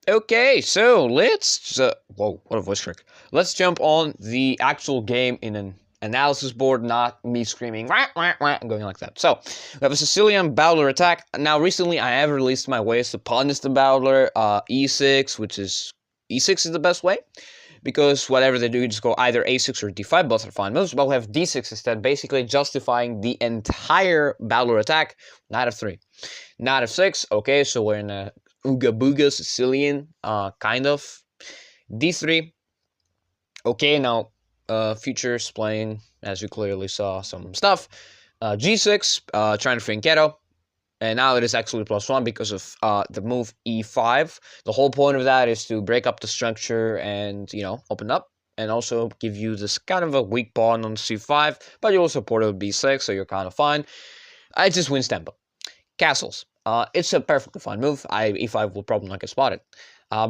Okay, so let's whoa, what a voice trick. Let's jump on the actual game in an analysis board, not me screaming wah, wah, wah, and going like that. So we have a Sicilian Bowdler attack. Now recently I have released my ways to punish the Bowdler, E6, which is E6 is the best way. Because whatever they do, you just go either A6 or D5, both are fine moves, but we have D6 instead, basically justifying the entire Bowdler attack, knight f3. Knight f6, okay, so we're in a Ooga Booga Sicilian, kind of. D3, okay, now futures playing, as you clearly saw, some stuff. G6, trying to fianchetto, and now it is actually +1 because of the move E5. The whole point of that is to break up the structure and, open up, and also give you this kind of a weak pawn on C5, but you also support it with B6, so you're kind of fine. It just wins tempo. Castles. It's a perfectly fine move. E5 will probably not get spotted.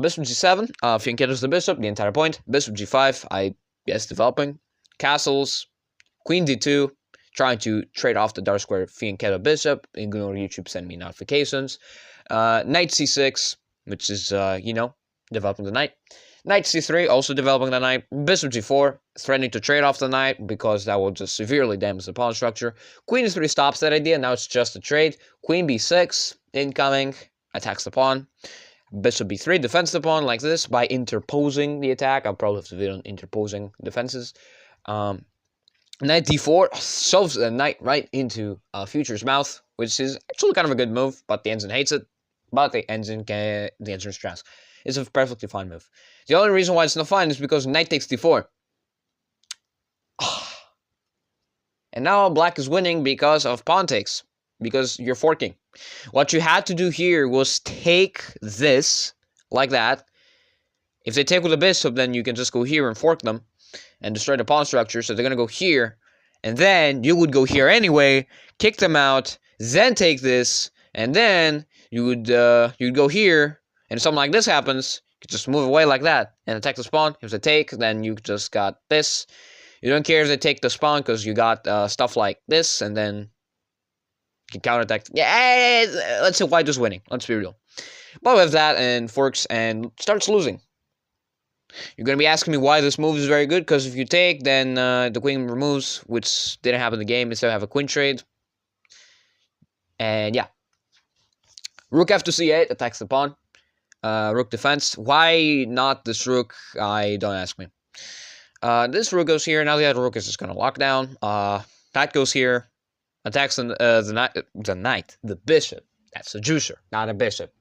Bishop G7, fianchettos the bishop, the entire point. Bishop G5, yes, developing. Castles, Queen D2, trying to trade off the dark square fianchetto bishop. Ignore YouTube, send me notifications. Knight C6, which is, developing the knight. Knight C3, also developing the knight. Bishop G4, threatening to trade off the knight because that will just severely damage the pawn structure. Queen E3 stops that idea, now it's just a trade. Queen B6, incoming, attacks the pawn. Bishop B3 defends the pawn like this by interposing the attack. I'll probably have to video on interposing defenses. Knight D4 shoves the knight right into Future's mouth, which is actually kind of a good move, but the ensign hates it. But the ensign is trash. It's a perfectly fine move. The only reason why it's not fine is because knight takes D4. And now black is winning because of pawn takes, because you're forking. What you had to do here was take this, like that. If they take with a bishop, then you can just go here and fork them and destroy the pawn structure, so they're going to go here, and then you would go here anyway, kick them out, then take this, and then you would you'd go here, and if something like this happens, you could just move away like that, and attack the pawn. If they take, then you just got this. You don't care if they take the pawn, because you got stuff like this, and then you can counterattack. Yeah, let's say white is winning, let's be real. But with that, and forks, and starts losing. You're going to be asking me why this move is very good, because if you take, then the queen removes, which didn't happen in the game. Instead, have a queen trade. And yeah. Rook f to c8, attacks the pawn. Rook defense. Why not this rook? Don't ask me. This rook goes here. Now the other rook is just going to lock down. That goes here. Attacks the knight. The bishop. That's a juicer, not a bishop.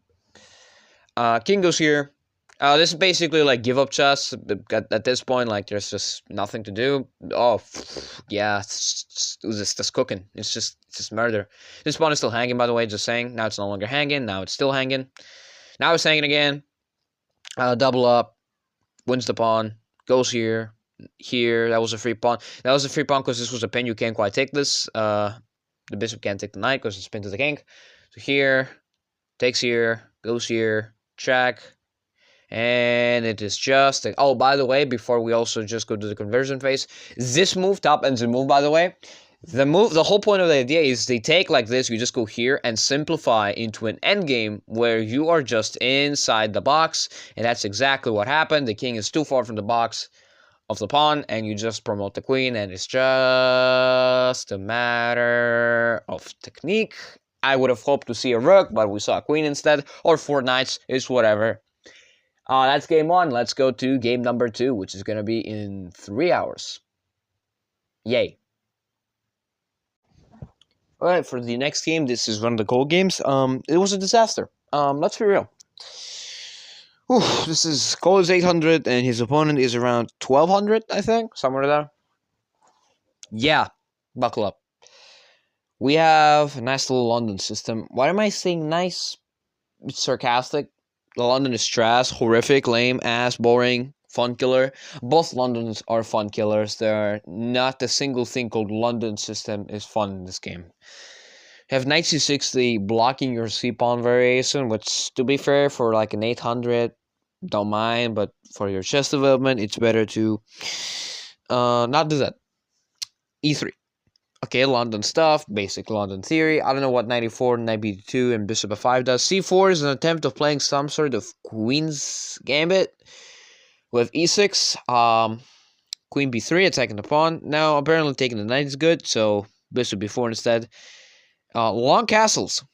King goes here. This is basically like give up chess. At this point, like there's just nothing to do. Oh, yeah, it's just cooking. It's just murder. This pawn is still hanging, by the way. Just saying. Now it's no longer hanging. Now it's still hanging. Now it's hanging again. Double up. Wins the pawn. Goes here. Here. That was a free pawn. That was a free pawn because this was a pin. You can't quite take this. The bishop can't take the knight because it's pinned to the king. So here. Takes here. Goes here. Check. And it is just... Oh, by the way, before we also just go to the conversion phase, this move, top ends the move, by the way. The whole point of the idea is they take like this, you just go here and simplify into an endgame where you are just inside the box. And that's exactly what happened. The king is too far from the box of the pawn, and you just promote the queen, and it's just a matter of technique. I would have hoped to see a rook, but we saw a queen instead, or 4 knights, it's whatever. That's game 1. Let's go to game number 2, which is going to be in 3 hours. Yay. Alright, for the next game, this is one of the gold games. It was a disaster. Let's be real. This is Cole is 800, and his opponent is around 1200, I think. Somewhere there. Yeah, buckle up. We have a nice little London system. Why am I saying nice? It's sarcastic. The London is trash, horrific, lame, ass, boring, fun killer. Both Londons are fun killers. There are not a single thing called London system is fun in this game. Have knight c60 blocking your c-pawn variation, which, to be fair, for like an 800, don't mind, but for your chess development, it's better to not do that. E3. Okay, London stuff, basic London theory. I don't know what 94, knight b2, and bishop f5 does. c4 is an attempt of playing some sort of queen's gambit with e6. Queen b3, attacking the pawn. Now, apparently taking the knight is good, so bishop b4 instead. Long castles.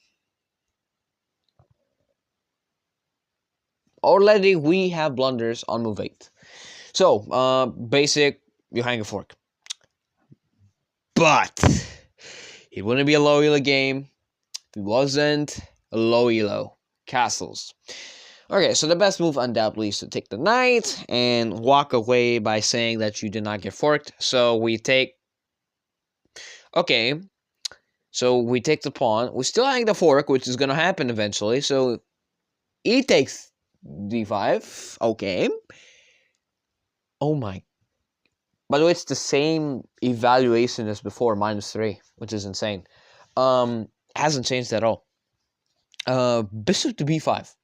Already, we have blunders on move 8. So, basic, you hang a fork. But it wouldn't be a low elo game if it wasn't a low elo. Castles. Okay, so the best move undoubtedly is to take the knight and walk away by saying that you did not get forked. So we take... Okay, so we take the pawn. We still hang the fork, which is going to happen eventually. So e takes d5. Okay. Oh my. By the way, it's the same evaluation as before, -3, which is insane. Hasn't changed at all. Bishop to b5.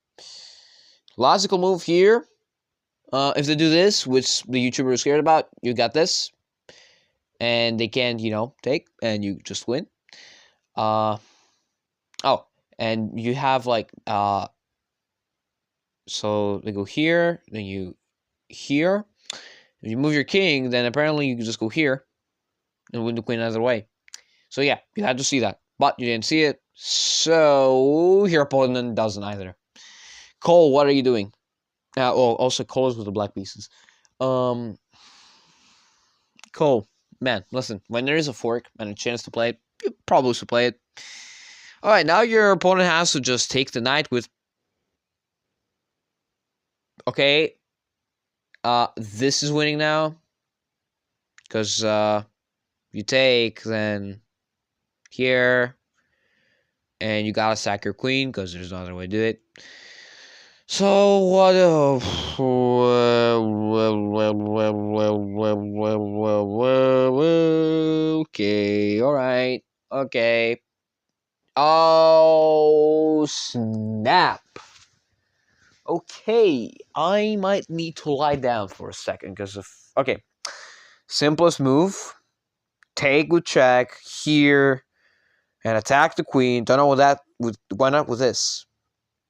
Logical move here. If they do this, which the YouTuber is scared about, you got this. And they can, take, and you just win. Oh, and you have like, so they go here, then you here. If you move your king, then apparently you can just go here and win the queen either way. So yeah, you had to see that, but you didn't see it. So your opponent doesn't either. Cole, what are you doing? Also Cole is with the black pieces. Cole, man, listen, when there is a fork and a chance to play it, you probably should play it. Alright, now your opponent has to just take the knight with... Okay. This is winning now. Because, you take, then... Here. And you gotta sack your queen, because there's no other way to do it. So, what... Okay, alright. Okay. Oh, snap. Okay, I might need to lie down for a second because of... Okay, simplest move. Take with check here and attack the queen. Don't know what that... Why not with this?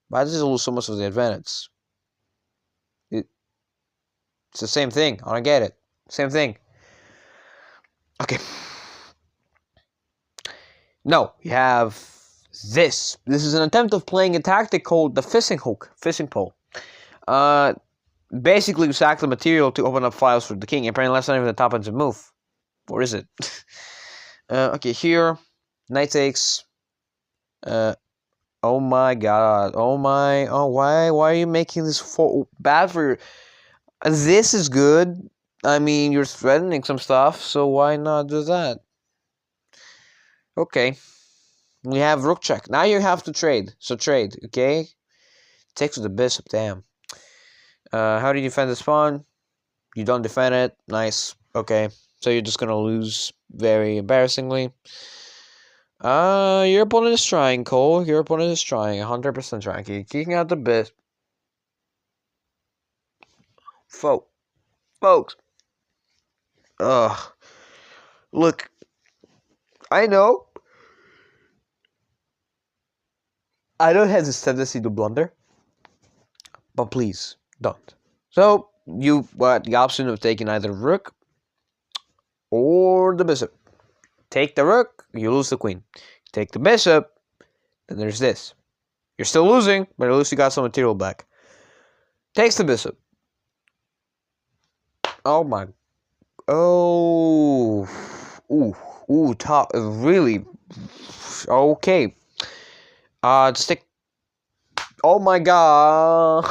Why does it lose so much of the advantage? It's the same thing. I don't get it. Same thing. Okay. No, you have this. This is an attempt of playing a tactic called the fishing hook, fishing pole. Basically, you sack the material to open up files for the king. Apparently, that's not even the top end of move. Or is it? Okay, here, knight takes. Oh my god. Oh my. Oh, why are you making this bad for your... This is good. I mean, you're threatening some stuff, so why not do that? Okay. We have rook check. Now you have to trade. So trade, okay? Takes with the bishop, damn. How do you defend this pawn? You don't defend it. Nice. Okay. So you're just gonna lose very embarrassingly. Your opponent is trying, Cole. Your opponent is trying. 100% trying. You're kicking out the bit. Folks. Look. I know. I don't have this tendency to blunder. But please, don't. So, you got the option of taking either rook or the bishop. Take the rook, you lose the queen. Take the bishop, then there's this. You're still losing, but at least you got some material back. Takes the bishop. Oh my. Oh. Ooh, top. Really. Okay. Just take... Oh my god.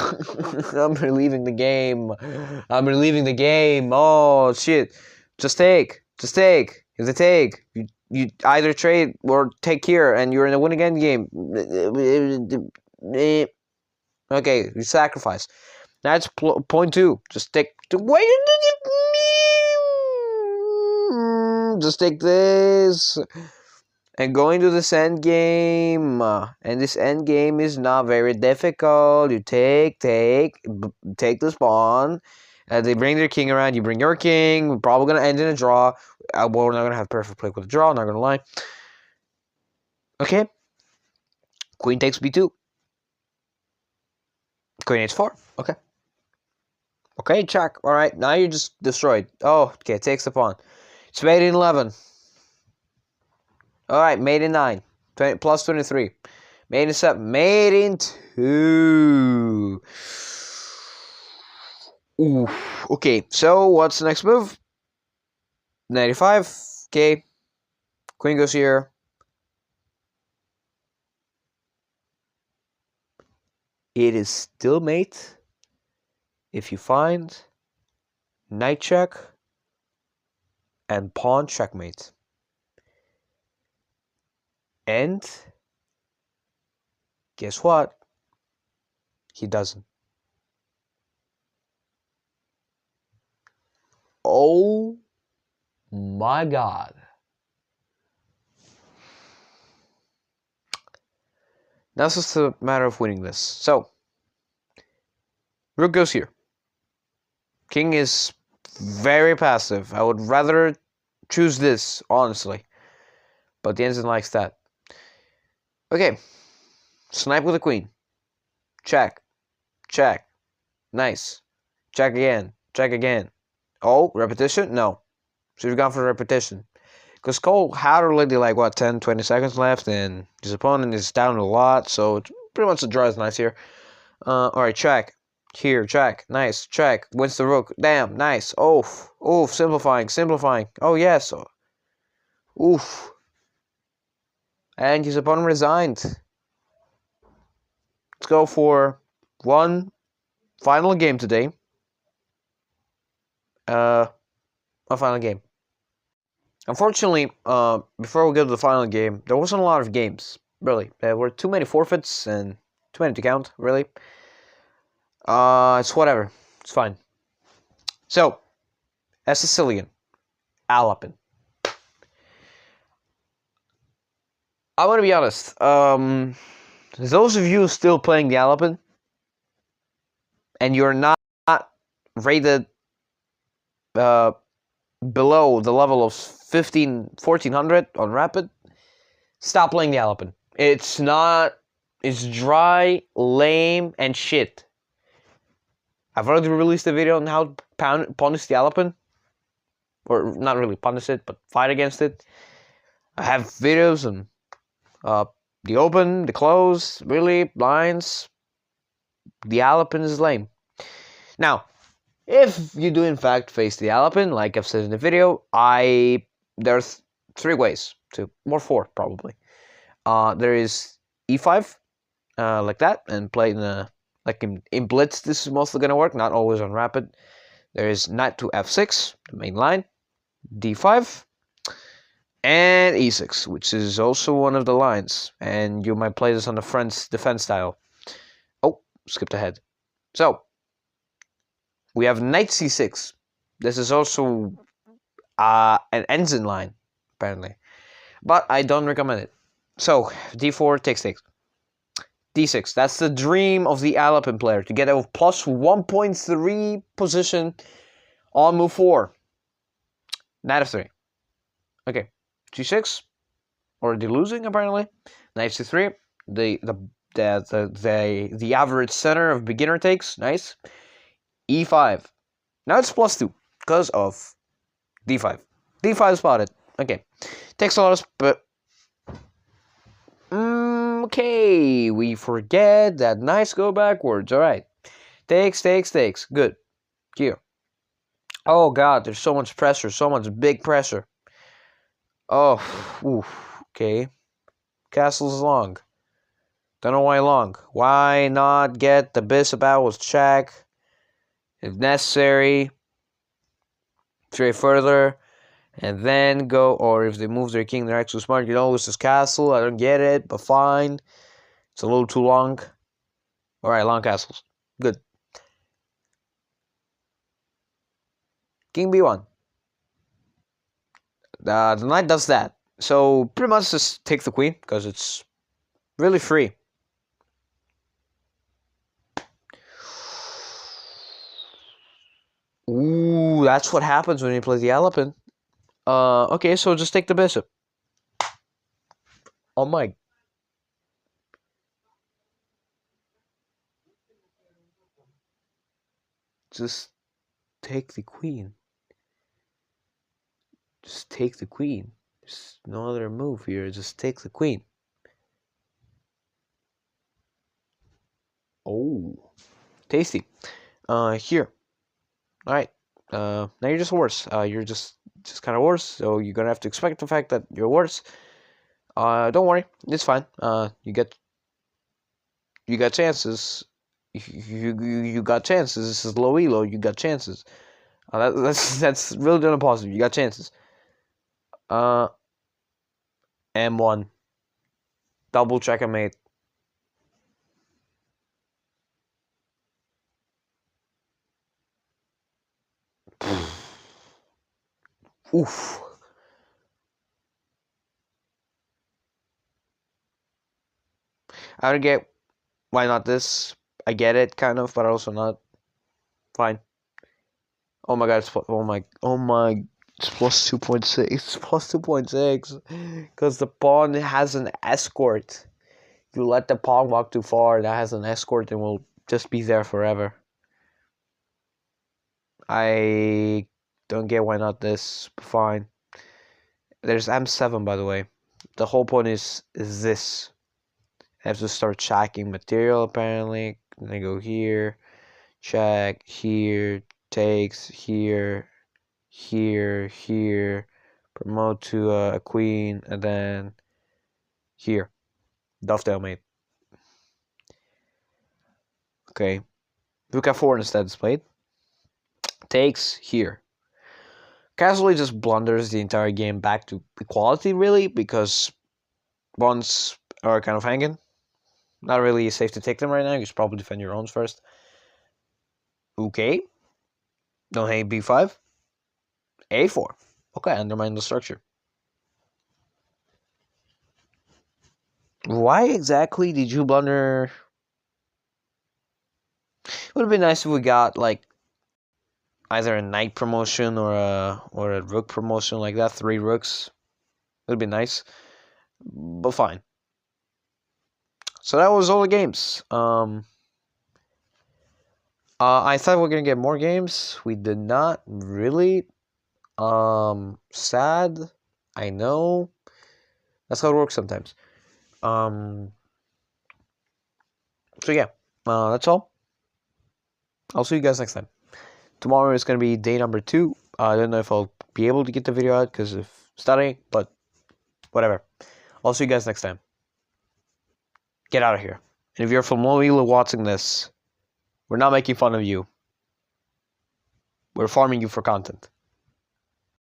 I'm relieving the game. Oh, shit. Just take. If they take, you either trade or take here, and you're in a win again game. Okay, you sacrifice. That's point 2. Just take... Wait. Just take this. And going to this end game, and this end game is not very difficult. You take this pawn, They bring their king around. You bring your king. We're probably gonna end in a draw. We're not gonna have perfect play with a draw. Not gonna lie. Okay. Queen takes b2. Queen h4. Okay. Okay, check. All right. Now you're just destroyed. Oh, okay. Takes the pawn. It's mate in 11. All right. Mate in 9. 20, plus 23. Mate in 7. Mate in 2. Ooh. Okay. So what's the next move? 95. Okay. Queen goes here. It is still mate if you find knight check and pawn checkmate. And guess what? He doesn't. Oh my god. Now it's just a matter of winning this. So, rook goes here. King is very passive. I would rather choose this, honestly. But the ensign likes that. Okay. Snipe with the queen. Check. Check. Nice. Check again. Check again. Oh, repetition? No. Should have gone for repetition. Because Cole had already like, what, 10, 20 seconds left, and his opponent is down a lot, so it's pretty much the draw is nice here. Alright, check. Here, check. Nice. Check. Wins the rook. Damn, nice. Oof. Oof. Simplifying. Simplifying. Oh, yes. Oof. And his opponent resigned. Let's go for one final game today. A final game. Unfortunately, before we go to the final game, there wasn't a lot of games, really. There were too many forfeits and too many to count, really. It's whatever. It's fine. So, as Sicilian, Alapin. I want to be honest. Those of you still playing the Alapin, and you're not rated below the level of 1400 on Rapid, stop playing the Alapin. It's dry, lame, and shit. I've already released a video on how to punish the Alapin. Or, not really punish it, but fight against it. I have videos on the open, the close, really, lines. The Alapin is lame. Now, if you do in fact face the Alapin, like I've said in the video, there's 3 ways to, or 4 probably. There is e5, like that, and play in blitz. This is mostly gonna work, not always on rapid. There is knight to f6, the main line, d5, and e6, which is also one of the lines. And you might play this on the French defense style. Oh, skipped ahead. So we have knight c6. This is also an ensign line, apparently. But I don't recommend it. So, d4 takes. d6, that's the dream of the Alapin player, to get a plus 1.3 position on move 4. Knight f3. Okay, g6, already losing apparently. Knight c3, the average center of beginner takes, nice. e5. Now it's plus 2 because of d5. d5 spotted. Okay, takes a lot of but okay, we forget that knights go backwards. All right, takes. Good. Here. Oh god, there's so much pressure, so much big pressure. Oh, oof. Okay. Castle's long. Don't know why long. Why not get the bishop out with check? If necessary, stray further, and then go, or if they move their king, they're actually smart. You don't lose this castle. I don't get it, but fine. It's a little too long. Alright, long castles. Good. King b1. The knight does that. So, pretty much just take the queen, because it's really free. Ooh, that's what happens when you play the elephant. Okay, so just take the bishop. Oh my. Just take the queen. Just take the queen. There's no other move here. Just take the queen. Oh, tasty. Here. All right. Now you're just worse. You're just kind of worse. So you're gonna have to expect the fact that you're worse. Don't worry. It's fine. You got chances. You got chances. This is low elo. You got chances. That's really doing a positive. You got chances. M1. Double checkmate. Oof. I don't get why not this. I get it, kind of, but also not. Fine. Oh my god, it's plus 2.6. It's plus 2.6. Because the pawn has an escort. You let the pawn walk too far, that has an escort and will just be there forever. I don't get why not this. Fine. There's M7, by the way. The whole point is this. I have to start checking material, apparently. And I go here, check, here, takes, here, here, promote to a queen, and then here. Dovetail mate. Okay. Rook F4 instead is played. Takes here. Casually just blunders the entire game back to equality, really, because pawns are kind of hanging. Not really safe to take them right now. You should probably defend your own first. Okay. Don't hate B5. A4. Okay, undermine the structure. Why exactly did you blunder? It would have been nice if we got like either a knight promotion or a rook promotion like that. 3 rooks. It would be nice. But fine. So that was all the games. I thought we were gonna get more games. We did not really. Sad. I know. That's how it works sometimes. So yeah, that's all. I'll see you guys next time. Tomorrow is gonna be day number 2. I don't know if I'll be able to get the video out because of studying, but whatever. I'll see you guys next time. Get out of here. And if you're from Louisville watching this, we're not making fun of you. We're farming you for content.